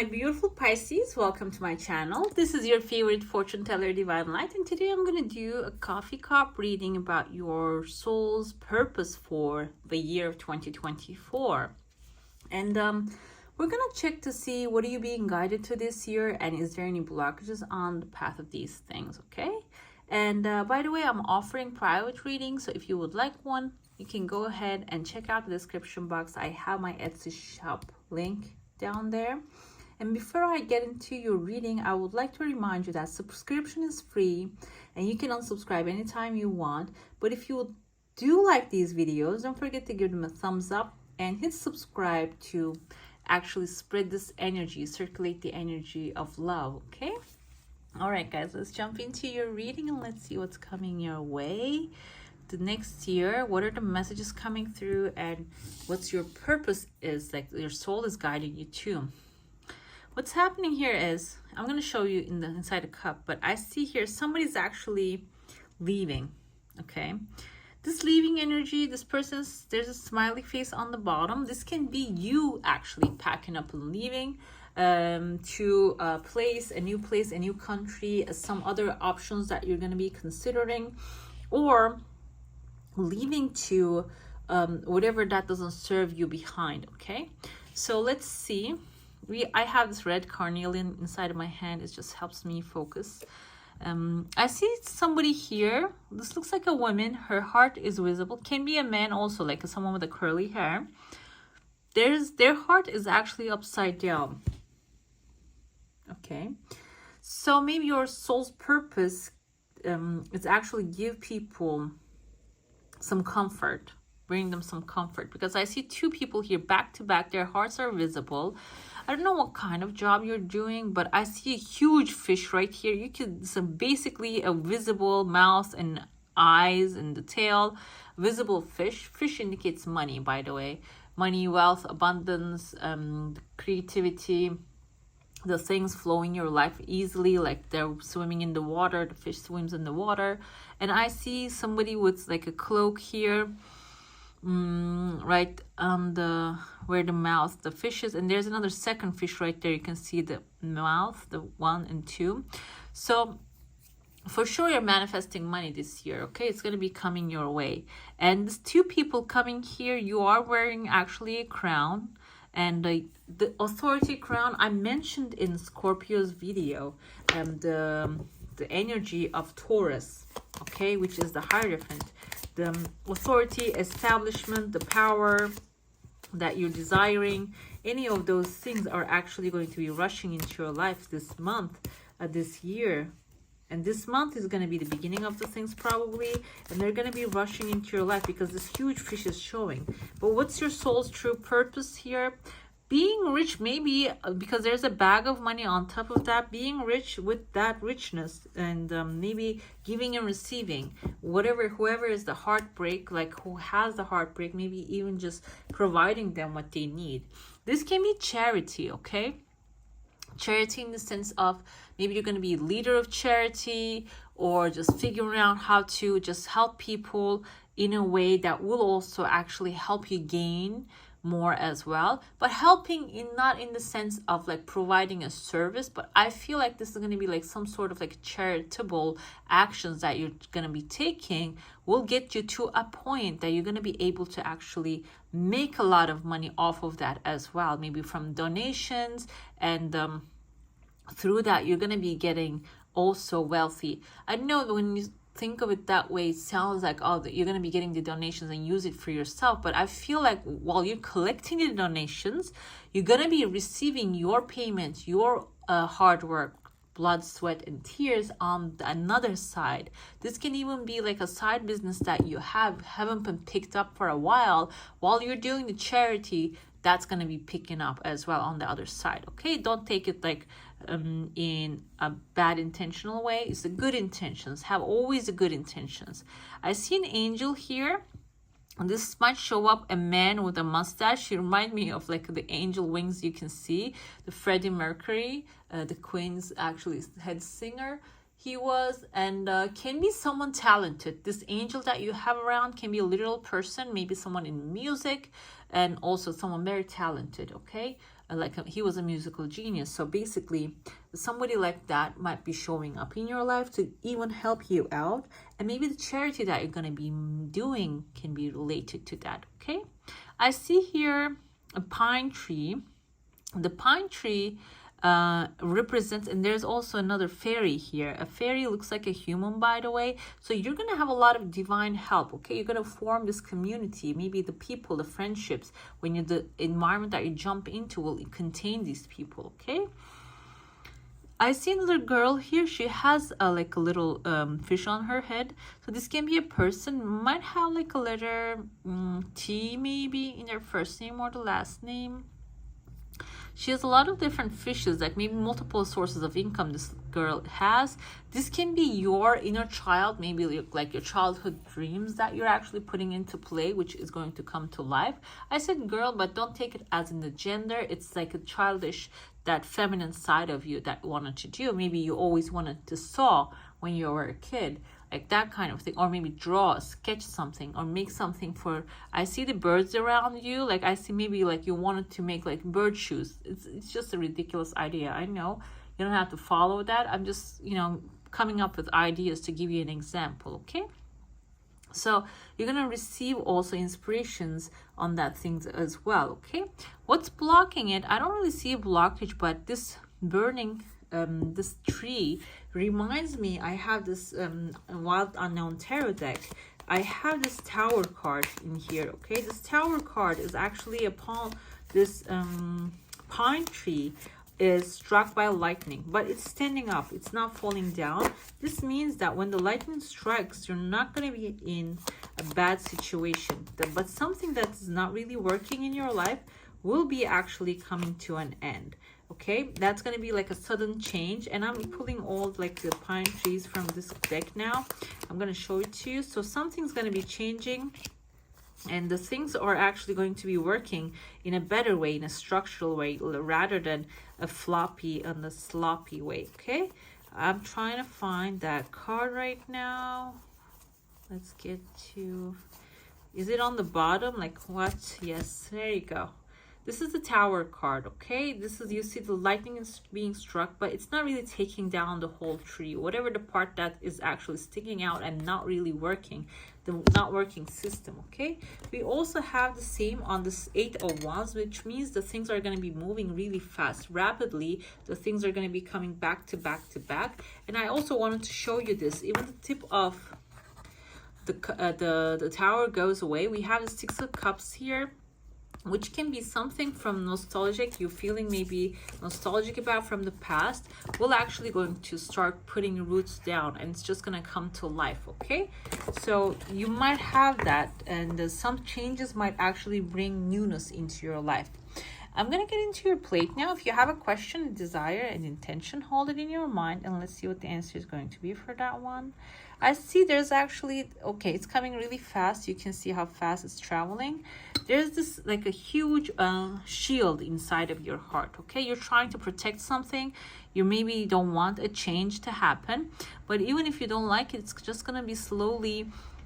my beautiful Pisces, welcome to my channel. This is your favorite fortune teller, Divine Light, and today I'm going to do a coffee cup reading about your soul's purpose for the year of 2024. And we're going to check to see what are you being guided to this year, and is there any blockages on the path of these things, okay? And by the way, I'm offering private readings, so if you would like one, you can go ahead and check out the description box. I have my Etsy shop link down there. And before I get into your reading, I would like to remind you that subscription is free and you can unsubscribe anytime you want. But if you do like these videos, don't forget to give them a thumbs up and hit subscribe to actually spread this energy, circulate the energy of love, okay? All right, guys, let's jump into your reading and let's see what's coming your way the next year. What are the messages coming through, and what's your purpose is, like your soul is guiding you to. What's happening here is, I'm going to show you in the inside a cup, but I see here somebody's actually leaving, okay? This leaving energy, this person's, there's a smiley face on the bottom. This can be you actually packing up and leaving to a place, a new country, some other options that you're going to be considering, or leaving to whatever that doesn't serve you behind, okay? So let's see. I have this red carnelian inside of my hand. It just helps me focus. I see somebody here. This looks like a woman. Her heart is visible. Can be a man also, like someone with a curly hair. Their heart is actually upside down, okay? So maybe your soul's purpose is actually give people some comfort, bring them some comfort, because I see two people here back to back. Their hearts are visible. I don't know what kind of job you're doing, but I see a huge fish right here. You can, so basically a visible mouth and eyes and the tail, visible fish. Fish indicates money, by the way, money, wealth, abundance, creativity, the things flow in your life easily, like they're swimming in the water. The fish swims in the water. And I see somebody with like a cloak here, right on the where the mouth, the fish is, and there's another second fish right there. You can see the mouth, the 1 and 2. So for sure you're manifesting money this year, okay? It's going to be coming your way. And these two people coming here, you are wearing actually a crown. And the authority crown I mentioned in Scorpio's video, and the energy of Taurus, okay, which is the Hierophant, the authority, establishment, the power that you're desiring. Any of those things are actually going to be rushing into your life this month, this year. And this month is going to be the beginning of the things probably. And they're going to be rushing into your life because this huge fish is showing. But what's your soul's true purpose here? Being rich, maybe because there's a bag of money on top of that. Being rich with that richness, and maybe giving and receiving. Whoever is the heartbreak, like who has the heartbreak, maybe even just providing them what they need. This can be charity, okay? Charity in the sense of maybe you're going to be leader of charity, or just figuring out how to just help people in a way that will also actually help you gain more as well. But helping in not in the sense of like providing a service, but I feel like this is going to be like some sort of like charitable actions that you're going to be taking will get you to a point that you're going to be able to actually make a lot of money off of that as well, maybe from donations, and through that you're going to be getting also wealthy. I know when you think of it that way, it sounds like, oh, you're going to be getting the donations and use it for yourself. But I feel like while you're collecting the donations, you're going to be receiving your payments, your hard work, blood, sweat, and tears on another side. This can even be like a side business that you haven't been picked up for a while. While you're doing the charity, that's going to be picking up as well on the other side, okay? Don't take it like in a bad intentional way. It's the good intentions. Have always the good intentions. I see an angel here. This might show up a man with a mustache. He reminds me of like the angel wings you can see. The Freddie Mercury, the Queen's actually head singer. He was, and can be someone talented. This angel that you have around can be a literal person, maybe someone in music, and also someone very talented, okay? he was a musical genius. So basically, somebody like that might be showing up in your life to even help you out. And maybe the charity that you're going to be doing can be related to that, okay? I see here a pine tree. The pine tree represents, and there's also another fairy here. A fairy looks like a human, by the way. So you're going to have a lot of divine help, okay? You're going to form this community. Maybe the people, the friendships, when you the environment that you jump into will contain these people, okay? I see another girl here. She has like a little fish on her head. So this can be a person, might have like a letter T maybe in their first name or the last name. She has a lot of different fishes, like maybe multiple sources of income this girl has. This can be your inner child, maybe like your childhood dreams that you're actually putting into play, which is going to come to life. I said girl, but don't take it as in the gender. It's like a childish, that feminine side of you that you wanted to do. Maybe you always wanted to sew when you were a kid, like that kind of thing, or maybe draw, sketch something, or make something for, I see the birds around you, like I see maybe like you wanted to make like bird shoes. It's just a ridiculous idea, I know. You don't have to follow that. I'm just, you know, coming up with ideas to give you an example, okay? So you're going to receive also inspirations on that things as well, okay? What's blocking it? I don't really see a blockage, but this burning this tree reminds me, I have this Wild Unknown Tarot deck. I have this Tower card in here, okay? This Tower card is actually upon this pine tree is struck by lightning, but it's standing up, it's not falling down. This means that when the lightning strikes, you're not going to be in a bad situation, but something that is not really working in your life will be actually coming to an end, okay? That's going to be like a sudden change, and I'm pulling all like the pine trees from this deck now. I'm going to show it to you. So something's going to be changing, and the things are actually going to be working in a better way, in a structural way, rather than a floppy and a sloppy way, okay? I'm trying to find that card right now. Let's get to, is it on the bottom? Like what? Yes, there you go. This is the Tower card, okay? This is, you see the lightning is being struck, but it's not really taking down the whole tree. Whatever the part that is actually sticking out and not really working, the not working system, okay? We also have the same on this 8 of Wands, which means the things are going to be moving really fast, rapidly. The things are going to be coming back to back to back. And I also wanted to show you this. Even the tip of the Tower goes away. We have the 6 of Cups here, which can be something from nostalgic, you're feeling maybe nostalgic about from the past, will actually going to start putting roots down, and it's just going to come to life, okay? So you might have that, and some changes might actually bring newness into your life. I'm going to get into your plate now. If you have a question, a desire, an intention, hold it in your mind, and let's see what the answer is going to be for that one. I see there's actually, okay, it's coming really fast. You can see how fast it's traveling. There's this like a huge shield inside of your heart, okay? You're trying to protect something. You maybe don't want a change to happen, but even if you don't like it, it's just going to be slowly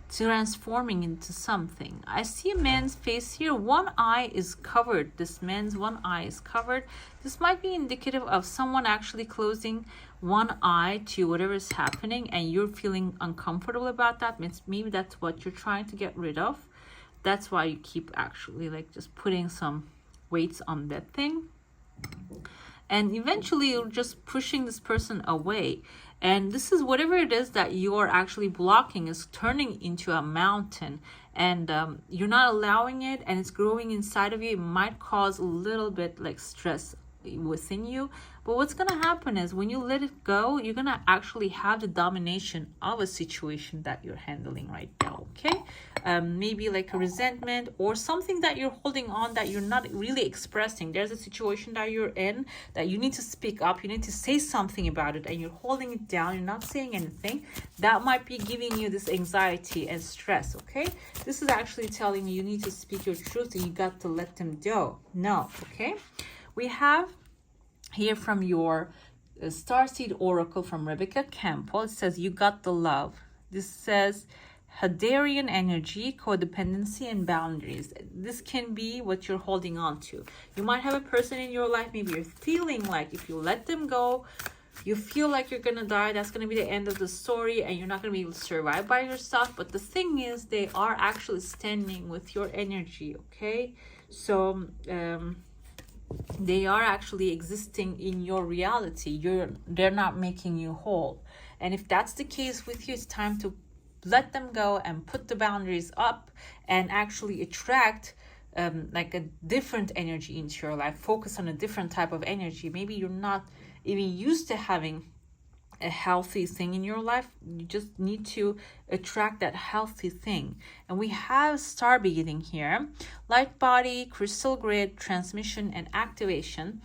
transforming into something. I see a man's face here. One eye is covered. This man's one eye is covered. This might be indicative of someone actually closing one eye to whatever is happening, and you're feeling uncomfortable about that. Maybe that's what you're trying to get rid of. That's why you keep actually like just putting some weights on that thing, and eventually you're just pushing this person away. And this is whatever it is that you are actually blocking is turning into a mountain, and you're not allowing it, and it's growing inside of you. It might cause a little bit like stress within you, but what's going to happen is when you let it go, you're going to actually have the domination of a situation that you're handling right now, okay? Maybe like a resentment or something that you're holding on that you're not really expressing. There's a situation that you're in that you need to speak up, you need to say something about it, and you're holding it down, you're not saying anything. That might be giving you this anxiety and stress, okay? This is actually telling you need to speak your truth, and you got to let them go. No, okay? We have here from your Starseed Oracle from Rebecca Campbell. It says, you got the love. This says, Hadarian energy, codependency, and boundaries. This can be what you're holding on to. You might have a person in your life, maybe you're feeling like if you let them go, you feel like you're gonna die. That's gonna be the end of the story, and you're not gonna be able to survive by yourself. But the thing is, they are actually standing with your energy, okay? So they are actually existing in your reality. They're not making you whole. And if that's the case with you, it's time to let them go and put the boundaries up and actually attract like a different energy into your life. Focus on a different type of energy. Maybe you're not even used to having a healthy thing in your life. You just need to attract that healthy thing. And we have star beginning here, light body, crystal grid, transmission, and activation,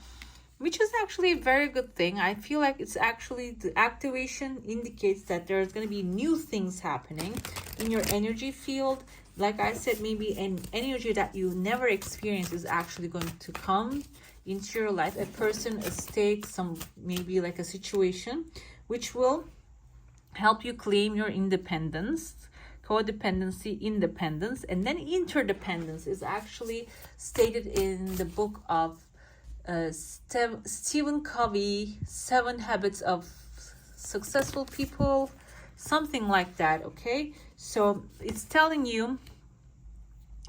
which is actually a very good thing. I feel like it's actually, the activation indicates that there's going to be new things happening in your energy field. Like I said, maybe an energy that you never experienced is actually going to come into your life. A person, a state, some maybe like a situation, which will help you claim your independence, codependency, independence, and then interdependence is actually stated in the book of Stephen Covey, 7 Habits of Successful People, something like that, okay? So it's telling you,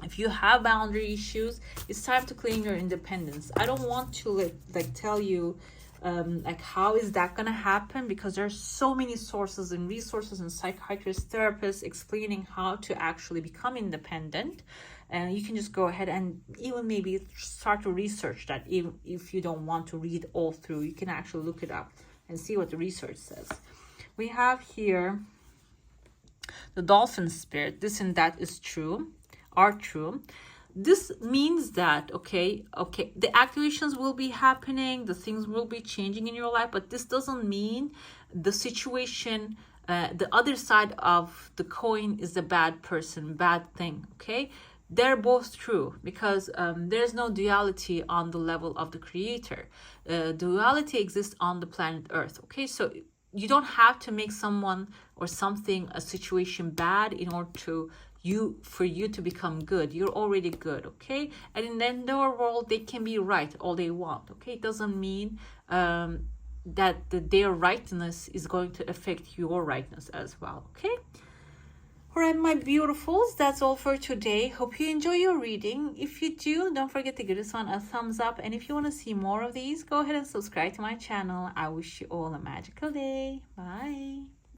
if you have boundary issues, it's time to claim your independence. I don't want to tell you like how is that gonna happen, because there's so many sources and resources and psychiatrists, therapists explaining how to actually become independent. And you can just go ahead and even maybe start to research that. Even if you don't want to read all through, you can actually look it up and see what the research says. We have here the dolphin spirit. This and that is true, are true. This means that, okay, the activations will be happening, the things will be changing in your life, but this doesn't mean the situation, the other side of the coin is a bad person, bad thing, okay? They're both true, because there's no duality on the level of the creator. Duality exists on the planet Earth, okay? So you don't have to make someone or something, a situation bad in order for you to become good. You're already good, okay? And in the underworld, they can be right all they want, okay? It doesn't mean that their rightness is going to affect your rightness as well, okay? All right, my beautifuls, that's all for today. Hope you enjoy your reading. If you do, don't forget to give this one a thumbs up. And if you want to see more of these, go ahead and subscribe to my channel. I wish you all a magical day. Bye.